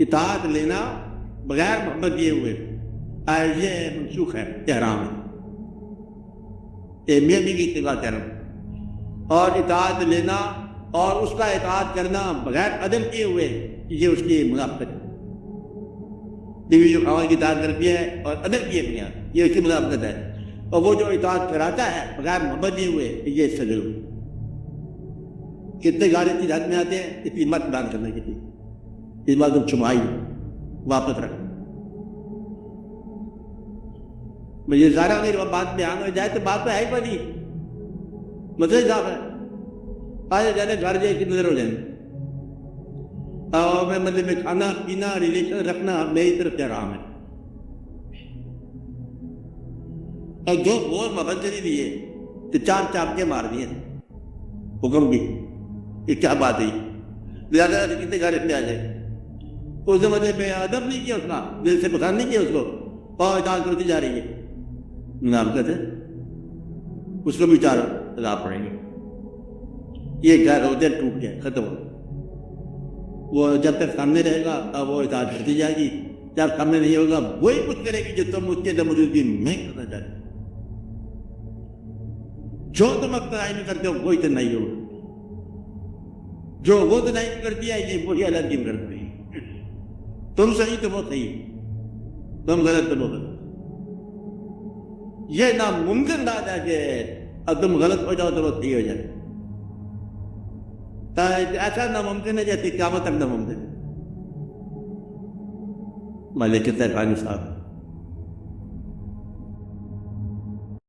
اطاعت لینا بغیر محبت دیے ہوئے یہ منسوخ ہے، یہ حرام ہے، یہ میاں بیوی کی اتباع کرنا، اور اطاعت لینا اور اس کا اطاعت کرنا بغیر عدم کیے ہوئے یہ اس کی منافقت ہے۔ بیوی جو خاوند کی اطاعت کرتی ہے اور عدم کیے بنا یہ اس کی منافقت ہے، اور وہ جو اطاعت کراتا ہے بغیر محبت دیے ہوئے یہ اس سے ضرور۔ کتنے گانے کی حد میں آتے ہیں اس کی مت بیان کرنے کے لیے، اس بات تم چھمائی واپس رکھ، مجھے ظاہر اگر بات بیان ہو جائے تو بات تو ہے ہی پڑی، مطلب صاحب ہے آج جانے گھر جائے کی نظر ہو جائیں، اور میں مطلب میں کھانا پینا ریلیشن رکھنا میری طرف سے حرام ہے، اور جو بول محبت نہیں دیے تو چار چاپ کے مار دیے حکم کی، یہ کیا بات ہے؟ زیادہ کتنے گھر میں آ جائے اس نے مطلب میں ادب نہیں کیا، اس کا دل سے پسند نہیں کیا اس کو، اور اطاعت کرتی جا رہی ہے، منافقت ہے، اس کو بھی چار عذاب پڑیں گے۔ یہ گھر ہوتے ٹوٹ گیا، ختم ہو، وہ جب تک سامنے رہے گا اب وہ اطاعت کرتی جائے گی، جب سامنے نہیں ہوگا وہی کچھ کرے گی جو تم اس کے موجودگی میں کرنا چاہتے ہو، جو تم اقتدائی میں کرتے ہو وہی تو نہیں ہوگا، جو وہ تو نہیں کرتی ہے یہ وہی الگ کی کرتی ہے، تم صحیح تو وہ صحیح، تم غلط تو وہ غلط، یہ ناممکن بات ہے کہ اب تم غلط ہو جاؤ تو وہ صحیح ہو جائے، ایسا ناممکن ہے جیسے قیامت تک ناممکن ہے۔ ملک صاحب